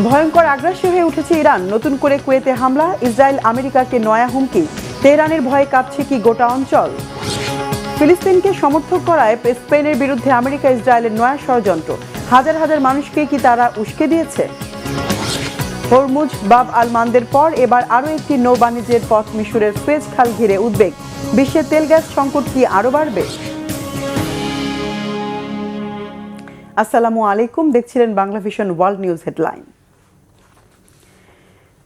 ভয়ঙ্কর আগ্রাসী হয়ে উঠেছে ইরান। নতুন করে কুয়েতে হামলা, ইসরায়েল আমেরিকাকে নয়া হুমকি। তেহরানের ভয়ে কাঁপছে কি গোটা অঞ্চল। ফিলিস্তিনকে সমর্থন করায় স্পেনের বিরুদ্ধে আমেরিকা ইসরায়েলের নয়া ষড়যন্ত্র। হাজার হাজার মানুষকে কি তারা উস্কে দিয়েছে? হরমুজ বাব আল মান্দের পর এবার আরও একটি নৌ বাণিজ্যের পথ মিশরের সুয়েজ খাল ঘিরে উদ্বেগ। বিশ্বে তেল গ্যাস সংকট কি আরও বাড়বে? আসসালামু আলাইকুম, দেখছিলেন Bangla vision world news headline.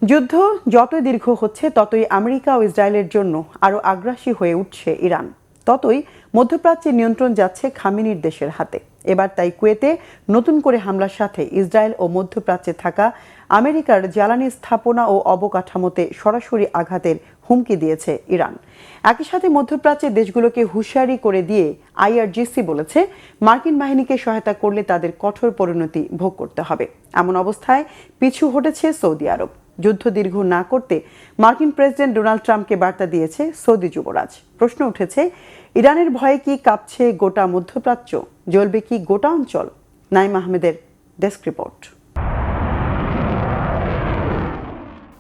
যুদ্ধ যতই দীর্ঘ হচ্ছে ততই আমেরিকা ও ইসরায়েলের জন্য আরও আগ্রাসী হয়ে উঠছে ইরান, ততই মধ্যপ্রাচ্যের নিয়ন্ত্রণ যাচ্ছে খামেনির দেশের হাতে। এবার তাই কুয়েতে নতুন করে হামলার সাথে ইসরায়েল ও মধ্যপ্রাচ্যে থাকা আমেরিকার জ্বালানি স্থাপনা ও অবকাঠামোতে সরাসরি আঘাতের হুমকি দিয়েছে ইরান। একই সাথে মধ্যপ্রাচ্যের দেশগুলোকে হুঁশিয়ারি করে দিয়ে আইআরজিসি বলেছে, মার্কিন বাহিনীকে সহায়তা করলে তাদের কঠোর পরিণতি ভোগ করতে হবে। এমন অবস্থায় পিছু হটেছে সৌদি আরব। যুদ্ধ দীর্ঘ না করতে মার্কিন প্রেসিডেন্ট ডোনাল্ড ট্রাম্পকে বার্তা দিয়েছে সৌদি যুবরাজ। প্রশ্ন উঠেছে, ইরানের ভয়ে কি কাঁপছে গোটা মধ্যপ্রাচ্য? জ্বলবে কি গোটা অঞ্চল? নাইম আহমেদের ডেস্ক রিপোর্ট।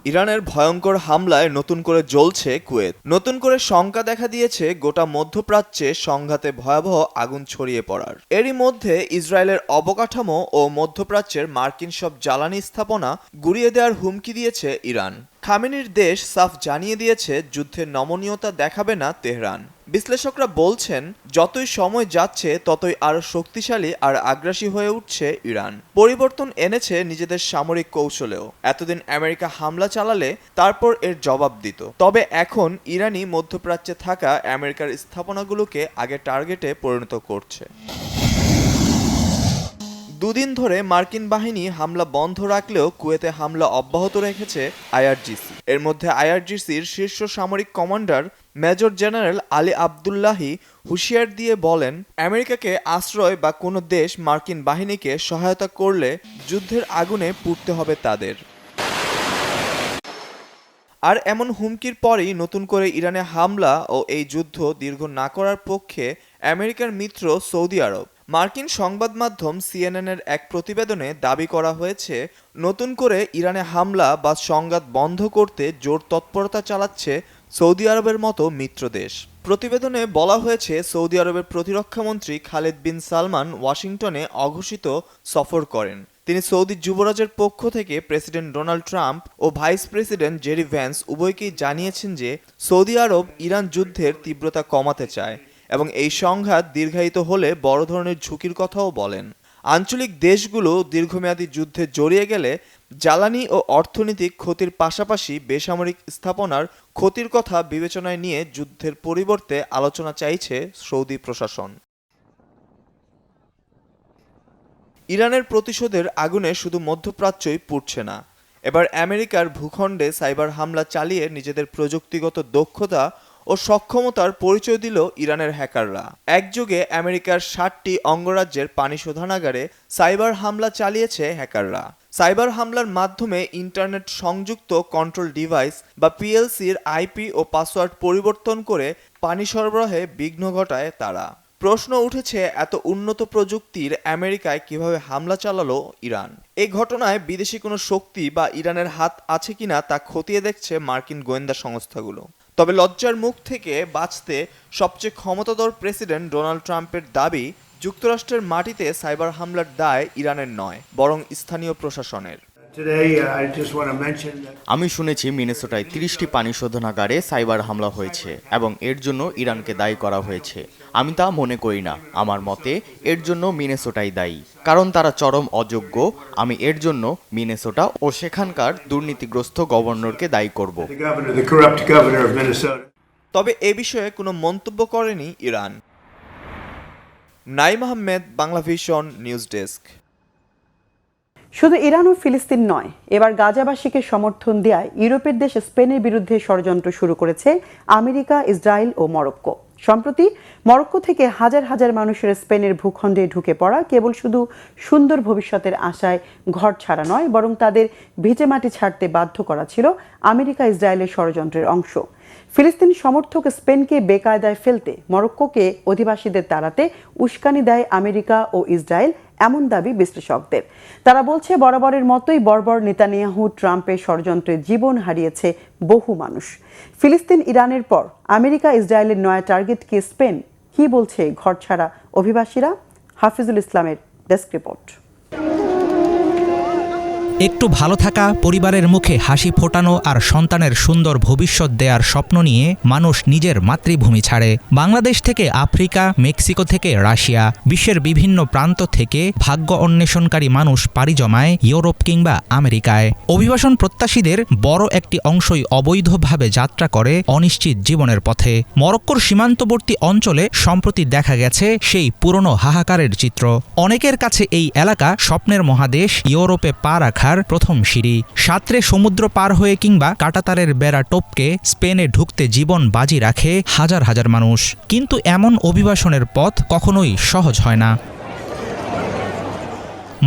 ইরানের ভয়ঙ্কর হামলায় নতুন করে জ্বলছে কুয়েত। নতুন করে শঙ্কা দেখা দিয়েছে গোটা মধ্যপ্রাচ্যে সংঘাতে ভয়াবহ আগুন ছড়িয়ে পড়ার। এরই মধ্যে ইসরায়েলের অবকাঠামো ও মধ্যপ্রাচ্যের মার্কিন সব জ্বালানি স্থাপনা গুঁড়িয়ে দেওয়ার হুমকি দিয়েছে ইরান। খামেনির দেশ সাফ জানিয়ে দিয়েছে, যুদ্ধের নমনীয়তা দেখাবে না তেহরান। বিশ্লেষকরা বলছেন, যতই সময় যাচ্ছে ততই আরও শক্তিশালী আর আগ্রাসী হয়ে উঠছে ইরান। পরিবর্তন এনেছে নিজেদের সামরিক কৌশলেও। এতদিন আমেরিকা হামলা চালালে তারপর এর জবাব দিত, তবে এখন ইরানই মধ্যপ্রাচ্যে থাকা আমেরিকার স্থাপনাগুলোকে আগে টার্গেটে পরিণত করছে। দুদিন ধরে মার্কিন বাহিনী হামলা বন্ধ রাখলেও কুয়েতে হামলা অব্যাহত রেখেছে আইআরজিসি। এর মধ্যে আইআরজিসির শীর্ষ সামরিক commander major general Ali Abdullahi হুঁশিয়ার দিয়ে বলেন, আমেরিকাকে আশ্রয় বা কোনো দেশ মার্কিন বাহিনীকে সহায়তা করলে যুদ্ধের আগুনে পুড়তে হবে তাদের। আর এমন হুমকির পরেই নতুন করে ইরানে হামলা ও এই যুদ্ধ দীর্ঘ না করার পক্ষে আমেরিকার মিত্র সৌদি আরব। মার্কিন সংবাদ মাধ্যম সিএনএনের এক প্রতিবেদনে দাবি করা হয়েছে, নতুন করে ইরানে হামলা বা সংঘাত বন্ধ করতে জোর তৎপরতা চালাচ্ছে সৌদি আরবের মতো মিত্র দেশ। প্রতিবেদনে বলা হয়েছে, সৌদি আরবের প্রতিরক্ষামন্ত্রী খালেদ বিন সালমান ওয়াশিংটনে অঘোষিত সফর করেন। তিনি সৌদি যুবরাজের পক্ষ থেকে প্রেসিডেন্ট ডোনাল্ড ট্রাম্প ও ভাইস প্রেসিডেন্ট জেরি ভ্যান্স উভয়কেই জানিয়েছেন যে সৌদি আরব ইরান যুদ্ধের তীব্রতা কমাতে চায় এবং এই সংঘাত দীর্ঘায়িত হলে বড় ধরনের ঝুঁকির কথাও বলেন। আঞ্চলিক দেশগুলো দীর্ঘমেয়াদী যুদ্ধে জড়িয়ে গেলে জ্বালানি ও অর্থনৈতিক ক্ষতির পাশাপাশি বেসামরিক স্থাপনার ক্ষতির কথা বিবেচনায় নিয়ে যুদ্ধের পরিবর্তে আলোচনা চাইছে সৌদি প্রশাসন। ইরানের প্রতিশোধের আগুনে শুধু মধ্যপ্রাচ্যই পুড়ছে না, এবার আমেরিকার ভূখণ্ডে সাইবার হামলা চালিয়ে নিজেদের প্রযুক্তিগত দক্ষতা ও সক্ষমতার পরিচয় দিল ইরানের হ্যাকাররা। একযোগে আমেরিকার 60টি অঙ্গরাজ্যের পানি শোধনাগারে সাইবার হামলা চালিয়েছে হ্যাকাররা। সাইবার হামলার মাধ্যমে ইন্টারনেট সংযুক্ত কন্ট্রোল ডিভাইস বা পিএলসির আইপি ও পাসওয়ার্ড পরিবর্তন করে পানি সরবরাহে বিঘ্ন ঘটায় তারা। প্রশ্ন উঠেছে, এত উন্নত প্রযুক্তির আমেরিকায় কিভাবে হামলা চালালো ইরান? এই ঘটনায় বিদেশি কোনো শক্তি বা ইরানের হাত আছে কিনা তা খতিয়ে দেখছে মার্কিন গোয়েন্দা সংস্থাগুলো। তবে লজ্জার মুখ থেকে বাঁচতে সবচেয়ে ক্ষমতাধর প্রেসিডেন্ট ডোনাল্ড ট্রাম্পের দাবি, যুক্তরাষ্ট্রের মাটিতে সাইবার হামলার দায় ইরানের নয়, বরং স্থানীয় প্রশাসনের। আমি শুনেছি মিনেসোটায় 30টি পানি শোধনাগারে সাইবার হামলা হয়েছে এবং এর জন্য ইরানকে দায়ী করা হয়েছে। আমি তা মনে করি না। আমার মতে এর জন্য মিনেসোটাই দায়ী, কারণ তারা চরম অযোগ্য। আমি এর জন্য মিনেসোটা ও সেখানকার দুর্নীতিগ্রস্ত গভর্নরকে দায়ী করব। তবে এ বিষয়ে কোনো মন্তব্য করেনি Iran. Naim Ahmed, Bangla Vision news desk. শুধু ইরান ও ফিলিস্তিন নয়, এবার গাজাবাসীকে সমর্থন দেওয়ায় ইউরোপের দেশ স্পেনের বিরুদ্ধে ষড়যন্ত্র শুরু করেছে আমেরিকা, ইসরায়েল ও মরক্কো। সম্প্রতি মরক্কো থেকে হাজার হাজার মানুষের স্পেনের ভূখণ্ডে ঢুকে পড়া কেবল শুধু সুন্দর ভবিষ্যতের আশায় ঘর ছাড়া নয়, বরং তাদের ভিটেমাটি ছাড়তে বাধ্য করা ছিল আমেরিকা ইসরায়েলের ষড়যন্ত্রের অংশ। ফিলিস্তিনি সমর্থক স্পেনকে বেকায়দায় ফেলতে মরক্কোকে অধিবাসীদের তাড়াতে উস্কানি দেয় আমেরিকা ও ইসরায়েল, এমন দাবি বিশ্লেষকদের। তারা বলছে, বরাবরের মতোই বর্বর নেতানিয়াহু ট্রাম্পের ষড়যন্ত্রে জীবন হারিয়েছে বহু মানুষ। ফিলিস্তিন ইরানের পর আমেরিকা ইসরায়েলের নয়া টার্গেট কি স্পেন? কি বলছে ঘরছাড়া অভিবাসীরা? হাফিজুল ইসলামের ডেস্ক রিপোর্ট। একটু ভালো থাকা, পরিবারের মুখে হাসি ফোটানো আর সন্তানের সুন্দর ভবিষ্যৎ দেওয়ার স্বপ্ন নিয়ে মানুষ নিজের মাতৃভূমি ছাড়ে। বাংলাদেশ থেকে আফ্রিকা, মেক্সিকো থেকে রাশিয়া, বিশ্বের বিভিন্ন প্রান্ত থেকে ভাগ্য অন্বেষণকারী মানুষ পাড়ি জমায় ইউরোপ কিংবা আমেরিকায়। অভিবাসন প্রত্যাশীদের বড় একটি অংশই অবৈধভাবে যাত্রা করে অনিশ্চিত জীবনের পথে। মরক্কোর সীমান্তবর্তী অঞ্চলে সম্প্রতি দেখা গেছে সেই পুরনো হাহাকারের চিত্র। অনেকের কাছে এই এলাকা স্বপ্নের মহাদেশ, ইউরোপে পা রাখা প্রথম সিঁড়ি। সাঁতরে সমুদ্র পার হয়ে কিংবা কাঁটাতারের বেড়া টপকে স্পেনে ঢুকতে জীবন বাজি রাখে হাজার হাজার মানুষ। কিন্তু এমন অভিবাসনের পথ কখনোই সহজ হয় না।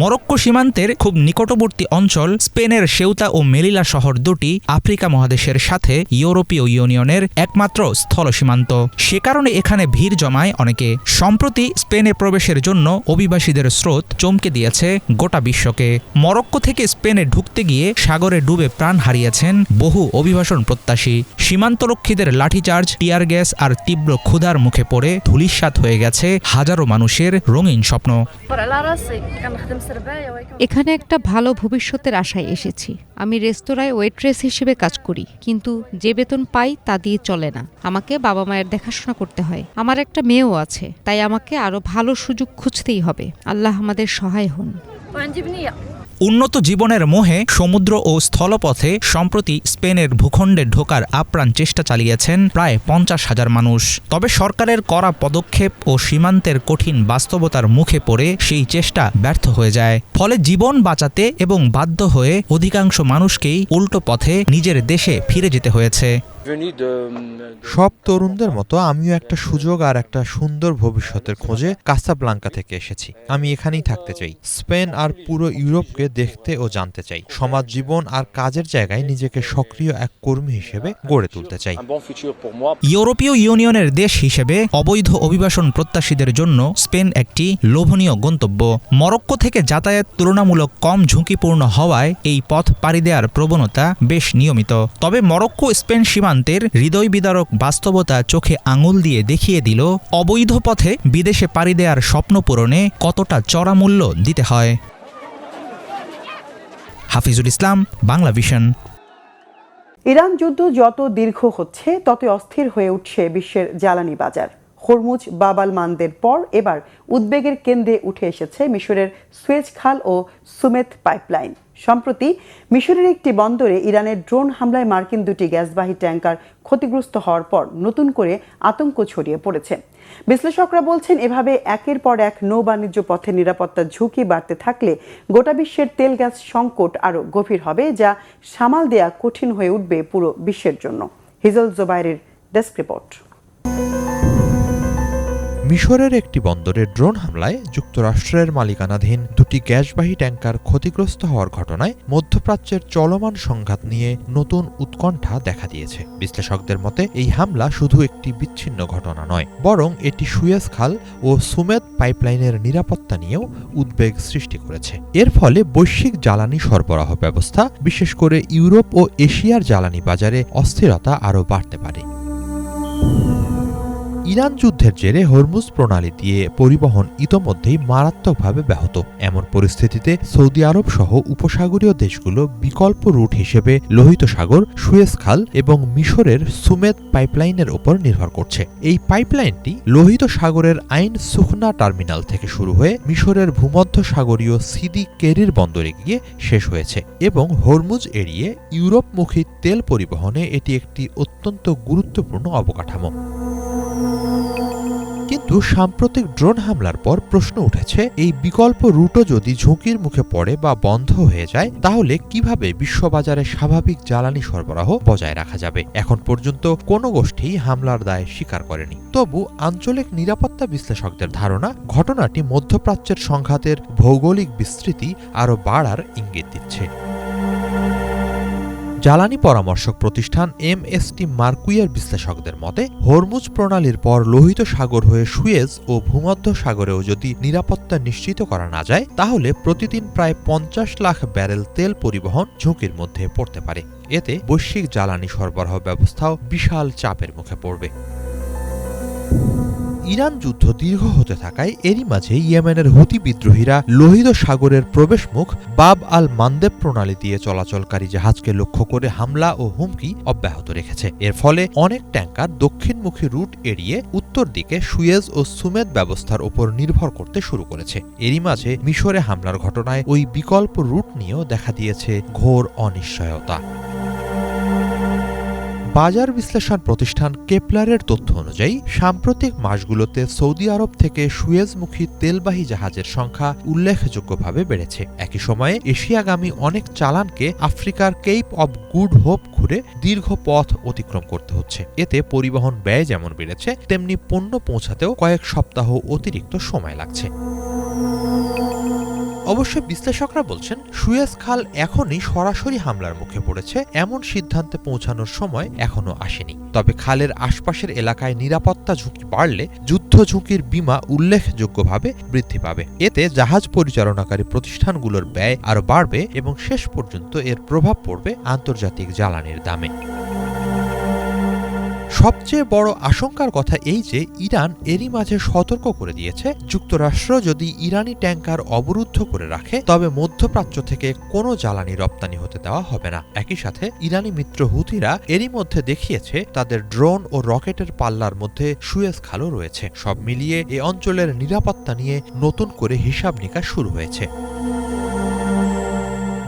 মরক্কো সীমান্তের খুব নিকটবর্তী অঞ্চল স্পেনের সেউতা ও মেলিলা শহর দুটি আফ্রিকা মহাদেশের সাথে ইউরোপীয় ইউনিয়নের একমাত্র স্থল সীমান্ত। সে কারণে এখানে ভিড় জমায় অনেকে। সম্প্রতি স্পেনে প্রবেশের জন্য অভিবাসীদের স্রোত চমকে দিয়েছে গোটা বিশ্বকে। মরক্কো থেকে স্পেনে ঢুকতে গিয়ে সাগরে ডুবে প্রাণ হারিয়েছেন বহু অভিবাসন প্রত্যাশী। সীমান্তরক্ষীদের লাঠিচার্জ, টিয়ার গ্যাস আর তীব্র ক্ষুধার মুখে পড়ে ধূলিসাৎ হয়ে গেছে হাজারো মানুষের রঙিন স্বপ্ন। এখানে একটা ভালো ভবিষ্যতের আশায় এসেছি। আমি রেস্তোরাঁয় ওয়েট্রেস হিসেবে কাজ করি, কিন্তু যে বেতন পাই তা দিয়ে চলে না। আমাকে বাবা মায়ের দেখাশোনা করতে হয়। আমার একটা মেয়েও আছে, তাই আমাকে আরো ভালো সুযোগ খুঁজতেই হবে। আল্লাহ আমাদের সহায় হন। উন্নত জীবনের মোহে সমুদ্র ও স্থলপথে সম্প্রতি স্পেনের ভূখণ্ডে ঢোকার আপ্রাণ চেষ্টা চালিয়েছেন প্রায় 50,000 মানুষ। তবে সরকারের কড়া পদক্ষেপ ও সীমান্তের কঠিন বাস্তবতার মুখে পড়ে সেই চেষ্টা ব্যর্থ হয়ে যায়। ফলে জীবন বাঁচাতে এবং বাধ্য হয়ে অধিকাংশ মানুষকেই উল্টো পথে নিজের দেশে ফিরে যেতে হয়েছে। সব তরুণদের মতো আমিও একটা সুযোগ আর একটা সুন্দর ভবিষ্যতের খোঁজে কাসাব্লাঙ্কা থেকে এসেছি। আমি এখানেই থাকতে চাই। স্পেন আর পুরো ইউরোপকে দেখতে ও জানতে চাই। সমাজ জীবন আর কাজের জায়গায় নিজেকে সক্রিয় এক কর্মী হিসেবে গড়ে তুলতে চাই। ইউরোপীয় ইউনিয়নের দেশ হিসেবে অবৈধ অভিবাসন প্রত্যাশীদের জন্য স্পেন একটি লোভনীয় গন্তব্য। মরক্কো থেকে যাতায়াত তুলনামূলক কম ঝুঁকিপূর্ণ হওয়ায় এই পথ পাড়ি দেওয়ার প্রবণতা বেশ নিয়মিত। তবে মরক্কো স্পেন সীমান্তের হৃদয় বিদারক বাস্তবতা চোখে আঙুল দিয়ে দেখিয়ে দিল অবৈধ পথে বিদেশে পাড়ি দেওয়ার স্বপ্ন পূরণে কতটা চড়া মূল্য দিতে হয়। হাফিজুল ইসলাম, বাংলা ভিশন। ইরান যুদ্ধ যত দীর্ঘ হচ্ছে ততই অস্থির হয়ে উঠছে বিশ্বের জ্বালানি বাজার। হরমুজ বাব আল মান্দের পর এবার উদ্বেগের কেন্দ্রে উঠে এসেছে মিশরের সুয়েজ খাল ও সুমেত পাইপলাইন। সম্প্রতি মিশরের একটি বন্দরে ইরানের ড্রোন হামলায় মার্কিন দুটি গ্যাসবাহী ট্যাঙ্কার ক্ষতিগ্রস্ত হওয়ার পর নতুন করে আতঙ্ক ছড়িয়ে পড়েছে। বিশ্লেষকরা বলছেন, এভাবে একের পর এক নৌ বাণিজ্য পথের নিরাপত্তার ঝুঁকি বাড়তে থাকলে গোটা বিশ্বের তেল গ্যাস সংকট আরও গভীর হবে, যা সামাল দেয়া কঠিন হয়ে উঠবে পুরো বিশ্বের জন্য। হিজল জোবাইরের ডেস্ক রিপোর্ট। মিশরের একটি বন্দরে ড্রোন হামলায় যুক্তরাষ্ট্রের মালিকানাধীন দুটি গ্যাসবাহী ট্যাঙ্কার ক্ষতিগ্রস্ত হওয়ার ঘটনায় মধ্যপ্রাচ্যের চলমান সংঘাত নিয়ে নতুন উৎকণ্ঠা দেখা দিয়েছে। বিশ্লেষকদের মতে এই হামলা শুধু একটি বিচ্ছিন্ন ঘটনা নয়, বরং এটি সুয়েজ খাল ও সুমেত পাইপলাইনের নিরাপত্তা নিয়েও উদ্বেগ সৃষ্টি করেছে। এর ফলে বৈশ্বিক জ্বালানি সরবরাহ ব্যবস্থা, বিশেষ করে ইউরোপ ও এশিয়ার জ্বালানি বাজারে অস্থিরতা আরও বাড়তে পারে। ইরান যুদ্ধের জেরে হরমুজ প্রণালী দিয়ে পরিবহন ইতোমধ্যেই মারাত্মকভাবে ব্যাহত। এমন পরিস্থিতিতে সৌদি আরব সহ উপসাগরীয় দেশগুলো বিকল্প রুট হিসেবে লোহিত সাগর, সুয়েজ খাল এবং মিশরের সুমেত পাইপলাইনের উপর নির্ভর করছে। এই পাইপলাইনটি লোহিত সাগরের আইন সুখনা টার্মিনাল থেকে শুরু হয়ে মিশরের ভূমধ্য সাগরীয় সিদি কেরির বন্দরে গিয়ে শেষ হয়েছে এবং হরমুজ এড়িয়ে ইউরোপমুখী তেল পরিবহনে এটি একটি অত্যন্ত গুরুত্বপূর্ণ অবকাঠামো। কিন্তু সাম্প্রতিক ড্রোন হামলার পর প্রশ্ন উঠেছে, এই বিকল্প রুটও যদি ঝুঁকির মুখে পড়ে বা বন্ধ হয়ে যায়, তাহলে কিভাবে বিশ্ববাজারে স্বাভাবিক জ্বালানি সরবরাহ বজায় রাখা যাবে? এখন পর্যন্ত কোনো গোষ্ঠী হামলার দায় স্বীকার করেনি। তবু আঞ্চলিক নিরাপত্তা বিশ্লেষকদের ধারণা, ঘটনাটি মধ্যপ্রাচ্যের সংঘাতের ভৌগোলিক বিস্তৃতি আরও বাড়ার ইঙ্গিত দিচ্ছে। জ্বালানি পরামর্শক প্রতিষ্ঠান এমএসটি মার্কুইয়ের বিশ্লেষকদের মতে হরমুজ প্রণালীর পর লোহিত সাগর হয়ে সুয়েজ ও ভূমধ্য সাগরেও যদি নিরাপত্তা নিশ্চিত করা না যায় তাহলে প্রতিদিন প্রায় 50 লাখ ব্যারেল তেল পরিবহন ঝুঁকির মধ্যে পড়তে পারে। এতে বৈশ্বিক জ্বালানি সরবরাহ ব্যবস্থাও বিশাল চাপের মুখে পড়বে। ইরান যুদ্ধ দীর্ঘ হতে থাকায় এরই মাঝে ইয়েমেনের হুতি বিদ্রোহীরা লোহিত সাগরের প্রবেশমুখ বাব আল মান্দেব প্রণালী দিয়ে চলাচলকারী জাহাজকে লক্ষ্য করে হামলা ও হুমকি অব্যাহত রেখেছে। এর ফলে অনেক ট্যাঙ্কার দক্ষিণমুখী রুট এড়িয়ে উত্তর দিকে সুয়েজ ও সুমেদ ব্যবস্থার উপর নির্ভর করতে শুরু করেছে। এরই মাঝে মিশরে হামলার ঘটনায় ওই বিকল্প রুট নিয়েও দেখা দিয়েছে ঘোর অনিশ্চয়তা। বাজার বিশ্লেষণ প্রতিষ্ঠান কেপলারের তথ্য অনুযায়ী সাম্প্রতিক মাসগুলোতে সৌদি আরব থেকে সুয়েজমুখী তেলবাহী জাহাজের সংখ্যা উল্লেখযোগ্যভাবে বেড়েছে। একই সময়ে এশিয়াগামী অনেক চালানকে আফ্রিকার কেপ অব গুড হোপ ঘুরে দীর্ঘ পথ অতিক্রম করতে হচ্ছে। এতে পরিবহন ব্যয় যেমন বেড়েছে তেমনি পণ্য পৌঁছাতেও কয়েক সপ্তাহ অতিরিক্ত সময় লাগছে। অবশ্য বিশ্লেষকরা বলছেন সুয়েজ খাল এখনই সরাসরি হামলার মুখে পড়েছে এমন সিদ্ধান্তে পৌঁছানোর সময় এখনো আসেনি। তবে খালের আশপাশের এলাকায় নিরাপত্তা ঝুঁকি বাড়লে যুদ্ধ ঝুঁকির বীমা উল্লেখযোগ্যভাবে বৃদ্ধি পাবে। এতে জাহাজ পরিচালনাকারী প্রতিষ্ঠানগুলোর ব্যয় আরও বাড়বে এবং শেষ পর্যন্ত এর প্রভাব পড়বে আন্তর্জাতিক জ্বালানির দামে। সবচেয়ে বড় আশঙ্কার কথা এই যে ইরান এরই মাঝে সতর্ক করে দিয়েছে যুক্তরাষ্ট্র যদি ইরানি ট্যাঙ্কার অবরুদ্ধ করে রাখে তবে মধ্যপ্রাচ্য থেকে কোনো জ্বালানি রপ্তানি হতে দেওয়া হবে না। একই সাথে ইরানি মিত্র হুতিরা এরই মধ্যে দেখিয়েছে তাদের ড্রোন ও রকেটের পাল্লার মধ্যে সুয়েজ খালও রয়েছে। সব মিলিয়ে এ অঞ্চলের নিরাপত্তা নিয়ে নতুন করে হিসাব নিকাশ শুরু হয়েছে।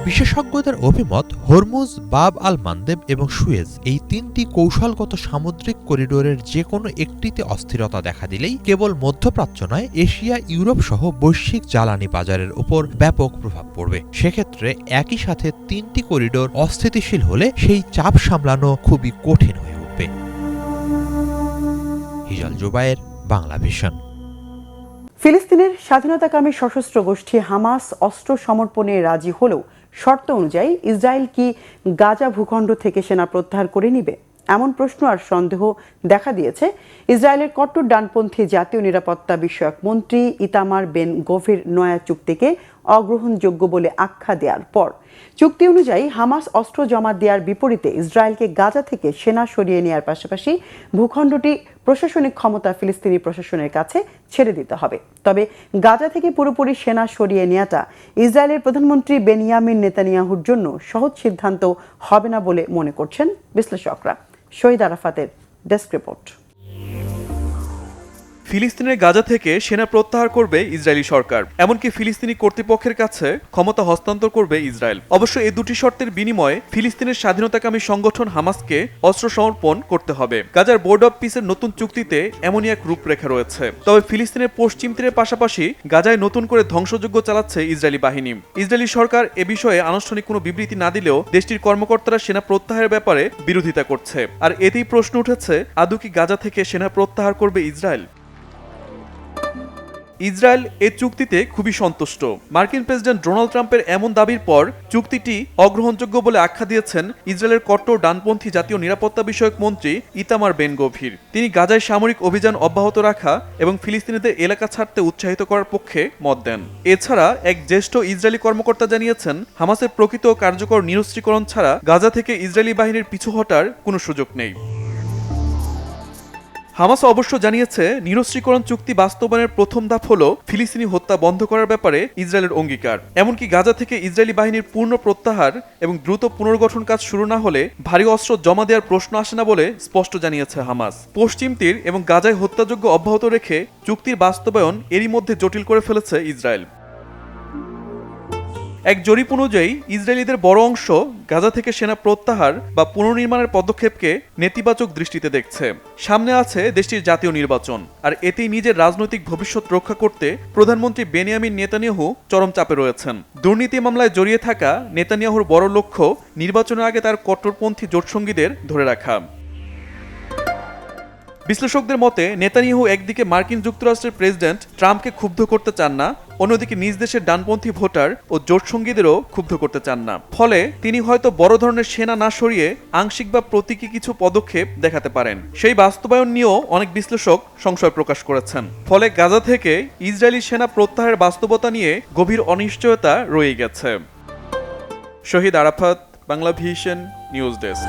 বিশেষজ্ঞদের অভিমত হরমুজ, বাব আল মান্দেব এবং সুয়েজ এই তিনটি কৌশলগত সামুদ্রিক করিডোরের যে কোনো একটিতে অস্থিরতা দেখা দিলেই কেবল মধ্যপ্রাচ্য নয় এশিয়া, ইউরোপ সহ বৈশ্বিক জ্বালানি বাজারের উপর ব্যাপক প্রভাব পড়বে। সেক্ষেত্রে একই সাথে তিনটি করিডোর অস্থিতিশীল হলে সেই চাপ সামলানো খুবই কঠিন হয়ে উঠবে। হিজাল জুবায়ের, বাংলা ভিশন। ফিলিস্তিনের স্বাধীনতাকামী সশস্ত্র গোষ্ঠী হামাস অস্ত্র সমর্পণে রাজি হলেও শর্ত অনুযায়ী ইসরায়েল কি গাজা ভূখণ্ড থেকে সেনা প্রত্যাহার করে নিবে? এমন প্রশ্ন আর সন্দেহ দেখা দিয়েছে ইসরায়েলের কট্টর ডানপন্থী জাতীয় নিরাপত্তা বিষয়ক মন্ত্রী ইতামার বেন গভির নয়া চুক্তিকে অগ্রহণযোগ্য বলে আখ্যা দেওয়ার পর। চুক্তি অনুযায়ী হামাস অস্ত্র জমা দেওয়ার বিপরীতে ইসরায়েলকে গাজা থেকে সেনা সরিয়ে নেওয়ার পাশাপাশি ভূখণ্ডটি প্রশাসনিক ক্ষমতা ফিলিস্তিনি প্রশাসনের কাছে ছেড়ে দিতে হবে। তবে গাজা থেকে পুরোপুরি সেনা সরিয়ে নেওয়াটা ইসরায়েলের প্রধানমন্ত্রী বেনিয়ামিন নেতানিয়াহুর জন্য সহজ সিদ্ধান্ত হবে না বলে মনে করছেন বিশ্লেষকরা। শহীদ আরাফাতের ডেস্ক রিপোর্ট। ফিলিস্তিনের গাজা থেকে সেনা প্রত্যাহার করবে ইসরায়েলি সরকার, এমনকি ফিলিস্তিনি কর্তৃপক্ষের কাছে ক্ষমতা হস্তান্তর করবে ইসরায়েল। অবশ্য এই দুটি শর্তের বিনিময়ে ফিলিস্তিনের স্বাধীনতাকামী সংগঠন হামাসকে অস্ত্র সমর্পণ করতে হবে। গাজার বোর্ড অব পিসের নতুন চুক্তিতে এমনই এক রূপরেখা রয়েছে। তবে ফিলিস্তিনের পশ্চিম তীরের পাশাপাশি গাজায় নতুন করে ধ্বংসযজ্ঞ চালাচ্ছে ইসরায়েলি বাহিনী। ইসরায়েলি সরকার এ বিষয়ে আনুষ্ঠানিক কোনো বিবৃতি না দিলেও দেশটির কর্মকর্তারা সেনা প্রত্যাহারের ব্যাপারে বিরোধিতা করছে। আর এতেই প্রশ্ন উঠেছে, আদৌ কি গাজা থেকে সেনা প্রত্যাহার করবে ইসরায়েল? ইসরায়েল এই চুক্তিতে খুবই সন্তুষ্ট। মার্কিন প্রেসিডেন্ট ডোনাল্ড ট্রাম্পের এমন দাবির পর চুক্তিটি অগ্রহণযোগ্য বলে আখ্যা দিয়েছেন ইসরায়েলের কট্টর ডানপন্থী জাতীয় নিরাপত্তা বিষয়ক মন্ত্রী ইতামার বেন গভির। তিনি গাজায় সামরিক অভিযান অব্যাহত রাখা এবং ফিলিস্তিনিদের এলাকা ছাড়তে উৎসাহিত করার পক্ষে মত দেন। এছাড়া এক জ্যেষ্ঠ ইসরায়েলি কর্মকর্তা জানিয়েছেন, হামাসের প্রকৃত কার্যকর নিরস্ত্রীকরণ ছাড়া গাজা থেকে ইসরায়েলি বাহিনীর পিছু হটার কোনো সুযোগ নেই। হামাস অবশ্য জানিয়েছে, নিরস্ত্রীকরণ চুক্তি বাস্তবায়নের প্রথম ধাপ হলো ফিলিস্তিনি হত্যা বন্ধ করার ব্যাপারে ইসরায়েলের অঙ্গীকার। এমনকি গাজা থেকে ইসরায়েলি বাহিনীর পূর্ণ প্রত্যাহার এবং দ্রুত পুনর্গঠন কাজ শুরু না হলে ভারী অস্ত্র জমা দেওয়ার প্রশ্ন আসে না বলে স্পষ্ট জানিয়েছে হামাস। পশ্চিম তীর এবং গাজায় হত্যাযজ্ঞ অব্যাহত রেখে চুক্তির বাস্তবায়ন এরই মধ্যে জটিল করে ফেলেছে ইসরায়েল। এক জরিপ অনুযায়ী ইসরায়েলিদের বড় অংশ গাজা থেকে সেনা প্রত্যাহার বা পুনর্নির্মাণের পদক্ষেপকে নেতিবাচক দৃষ্টিতে দেখছে। সামনে আছে দেশটির জাতীয় নির্বাচন, আর এতেই নিজের রাজনৈতিক ভবিষ্যৎ রক্ষা করতে প্রধানমন্ত্রী বেনিয়ামিন নেতানিয়াহু চরম চাপে রয়েছেন। দুর্নীতি মামলায় জড়িয়ে থাকা নেতানিয়াহুর বড় লক্ষ্য নির্বাচনের আগে তার কট্টরপন্থী জোটসঙ্গীদের ধরে রাখা। বিশ্লেষকদের মতে নেতানিয়াহু একদিকে মার্কিন যুক্তরাষ্ট্রের প্রেসিডেন্ট ট্রাম্পকে ক্ষুব্ধ করতে চান না, অন্যদিকে নিজ দেশের ডানপন্থী ভোটার ও জোটসঙ্গীদেরও ক্ষুব্ধ করতে চান না। ফলে তিনি হয়তো বড় ধরনের সেনা না সরিয়ে আংশিক বা প্রতীকী কিছু পদক্ষেপ দেখাতে পারেন। সেই বাস্তবায়ন নিয়েও অনেক বিশ্লেষক সংশয় প্রকাশ করেছেন। ফলে গাজা থেকে ইসরায়েলি সেনা প্রত্যাহারের বাস্তবতা নিয়ে গভীর অনিশ্চয়তা রয়ে গেছে। Shahid Arafat, Bangla Vision, news desk.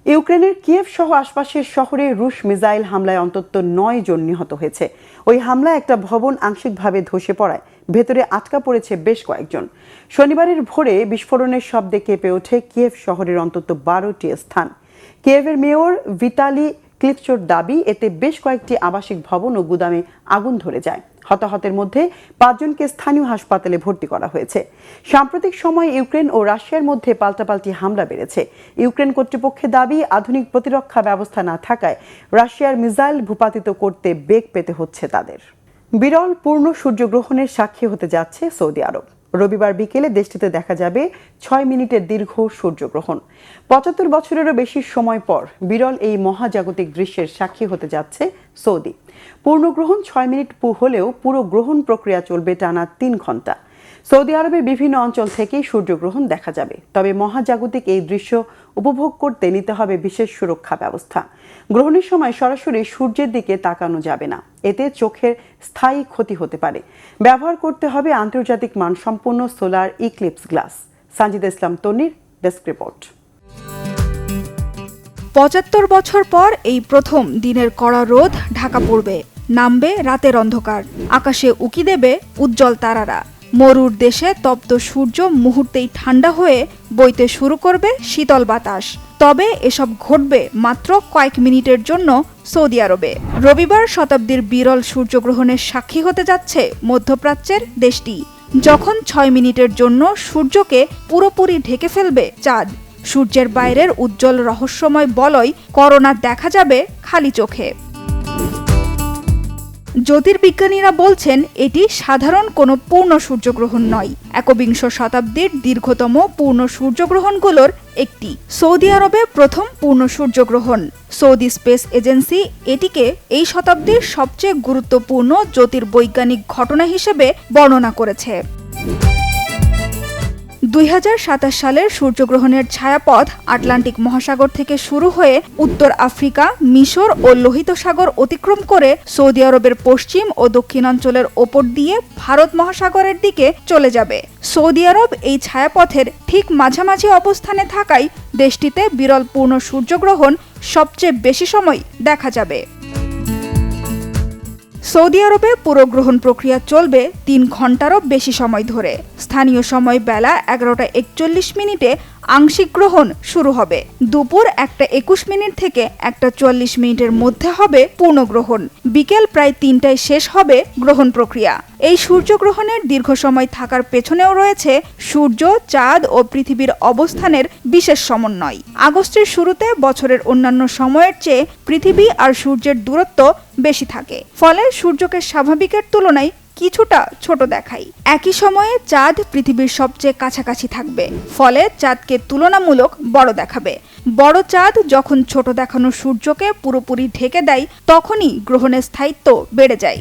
ইউক্রেনের কিয়েভ সহ আশপাশের শহরে রুশ মিসাইল হামলায় অন্তত 9 জন নিহত হয়েছে। ওই হামলায় একটা ভবন আংশিকভাবে ধসে পড়ায় ভেতরে আটকা পড়েছে বেশ কয়েকজন। শনিবারের ভোরে বিস্ফোরণের শব্দে কেঁপে ওঠে কিয়েভ শহরের অন্তত 12টি স্থান। কিয়েভের মেয়র ভিতালি ক্লিচোর দাবি, এতে বেশ কয়েকটি আবাসিক ভবন ও গুদামে আগুন ধরে যায়। হতাহতের মধ্যে 5 জনকে স্থানীয় হাসপাতালে ভর্তি করা হয়েছে। সাম্প্রতিক সময়ে ইউক্রেন ও রাশিয়ার মধ্যে পাল্টাপাল্টি হামলা বেড়েছে। ইউক্রেন কর্তৃপক্ষের দাবি, আধুনিক প্রতিরক্ষা ব্যবস্থা না থাকায় রাশিয়ার মিসাইল ভূপাতিত করতে বেগ পেতে হচ্ছে তাদের। বিরল পূর্ণ সূর্যগ্রহণের সাক্ষী হতে যাচ্ছে সৌদি আরব। রবিবার বিকেলে দেশটিতে দেখা যাবে 6 মিনিটের দীর্ঘ সূর্যগ্রহণ। 75 বছরেরও বেশি সময় পর বিরল এই মহাজাগতিক দৃশ্যের সাক্ষী হতে যাচ্ছে সৌদি। পূর্ণগ্রহণ 6 মিনিট হলেও পুরো গ্রহণ প্রক্রিয়া চলবে টানা 3 ঘন্টা। সৌদি আরবের বিভিন্ন অঞ্চল থেকেই সূর্যগ্রহণ দেখা যাবে। তবে মহাজাগতিক এই দৃশ্য উপভোগ করতে নিতে হবে বিশেষ সুরক্ষা ব্যবস্থা। গ্রহণের সময় সরাসরি সূর্যের দিকে তাকানো যাবে না, এতে চোখের স্থায়ী ক্ষতি হতে পারে। ব্যবহার করতে হবে আন্তর্জাতিক মানসম্পন্ন সোলার ইক্লিপস গ্লাস। সানজিদা ইসলাম তন্নির, ডেস্ক রিপোর্ট। ৭৫ বছর পর এই প্রথম দিনের কড়া রোদ ঢাকা পড়বে, নামবে রাতের অন্ধকার, আকাশে উকি দেবে উজ্জ্বল তারারা। মরুর দেশে তপ্ত সূর্য মুহূর্তেই ঠান্ডা হয়ে বইতে শুরু করবে শীতল বাতাস। তবে এসব ঘটবে মাত্র কয়েক মিনিটের জন্য সৌদি আরবে। রবিবার শতাব্দীর বিরল সূর্যগ্রহণের সাক্ষী হতে যাচ্ছে মধ্যপ্রাচ্যের দেশটি, যখন 6 মিনিটের জন্য সূর্যকে পুরোপুরি ঢেকে ফেলবে চাঁদ। সূর্যের বাইরের উজ্জ্বল রহস্যময় বলয় করোনা দেখা যাবে খালি চোখে। জ্যোতির্বিজ্ঞানীরা বলছেন এটি সাধারণ কোনো পূর্ণ সূর্যগ্রহণ নয়, একবিংশ শতাব্দীর দীর্ঘতম পূর্ণ সূর্যগ্রহণগুলোর একটি। সৌদি আরবে প্রথম পূর্ণ সূর্যগ্রহণ। সৌদি স্পেস এজেন্সি এটিকে এই শতাব্দীর সবচেয়ে গুরুত্বপূর্ণ জ্যোতির্বৈজ্ঞানিক ঘটনা হিসেবে বর্ণনা করেছে। 2027 সালের সূর্যগ্রহণের ছায়াপথ আটলান্টিক মহাসাগর থেকে শুরু হয়ে উত্তর আফ্রিকা, মিশর ও লোহিত সাগর অতিক্রম করে সৌদি আরবের পশ্চিম ও দক্ষিণাঞ্চলের ওপর দিয়ে ভারত মহাসাগরের দিকে চলে যাবে। সৌদি আরব এই ছায়াপথের ঠিক মাঝামাঝি অবস্থানে থাকায় দেশটিতে বিরল পূর্ণ সূর্যগ্রহণ সবচেয়ে বেশি সময় দেখা যাবে। সৌদি আরবে পুরো গ্রহণ প্রক্রিয়া চলবে 3 ঘন্টারও বেশি সময় ধরে। স্থানীয় সময় বেলা 11:41 আংশিক গ্রহণ শুরু হবে। দুপুর 1:21 থেকে 1:40 মধ্যে হবে পূর্ণগ্রহণ। বিকেল প্রায় 3টায় শেষ হবে গ্রহণ প্রক্রিয়া। এই সূর্যগ্রহণের দীর্ঘ সময় থাকার পেছনেও রয়েছে সূর্য, চাঁদ ও পৃথিবীর অবস্থানের বিশেষ সমন্বয়। আগস্টের শুরুতে বছরের অন্যান্য সময়ের চেয়ে পৃথিবী আর সূর্যের দূরত্ব বেশি থাকে, ফলে সূর্যকে স্বাভাবিকের তুলনায় কিছুটা ছোট দেখায়। একই সময়ে চাঁদ পৃথিবীর সবচেয়ে কাছাকাছি থাকবে, ফলে চাঁদকে তুলনামূলক বড় দেখাবে। বড় চাঁদ যখন ছোট দেখানো সূর্যকে পুরোপুরি ঢেকে দেয়, তখনই গ্রহণের স্থায়িত্ব বেড়ে যায়।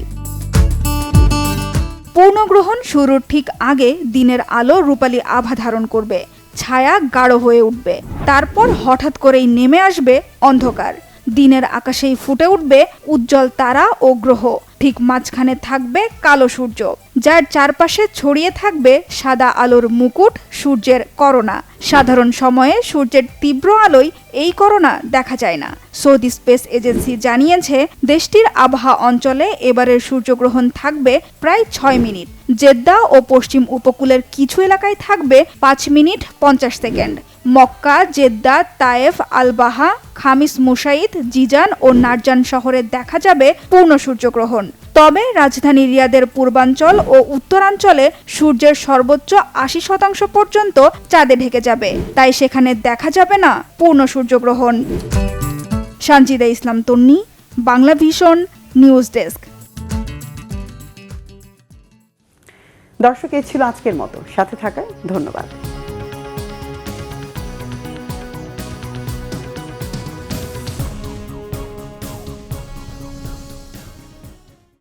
পূর্ণগ্রহণ শুরুর ঠিক আগে দিনের আলো রূপালী আভা ধারণ করবে, ছায়া গাঢ় হয়ে উঠবে, তারপর হঠাৎ করেই নেমে আসবে অন্ধকার। দিনের আকাশেই ফুটে উঠবে উজ্জ্বল তারা ও গ্রহ। ঠিক মাঝখানে থাকবে কালো সূর্য, যার চারপাশে ছড়িয়ে থাকবে সাদা আলোর মুকুট, সূর্যের করোনা। সাধারণ সময়ে সূর্যের তীব্র আলোয় এই করোনা দেখা যায় না। সৌদি স্পেস এজেন্সি জানিয়েছে দেশটির আবহা অঞ্চলে এবারের সূর্যগ্রহণ থাকবে প্রায় 6 মিনিট। জেদ্দা ও পশ্চিম উপকূলের কিছু এলাকায় থাকবে 5 minute 50 second. Mecca, Jeddah, Taif, Al Baha, Khamis Mushait, Jizan ও নারজান শহরে দেখা যাবে পূর্ণ সূর্যগ্রহণ। তবে রাজধানী রিয়াদের পূর্বাঞ্চল ও উত্তরাঞ্চলে সূর্যের সর্বোচ্চ 80% পর্যন্ত চাঁদে ঢেকে যাবে, তাই সেখানে দেখা যাবে না পূর্ণ সূর্যগ্রহণ। সানজিদা ইসলাম তন্নি, বাংলা ভিশন, নিউজ ডেস্ক। দর্শক, এই ছিল আজকের মতো। সাথে থাকায় ধন্যবাদ।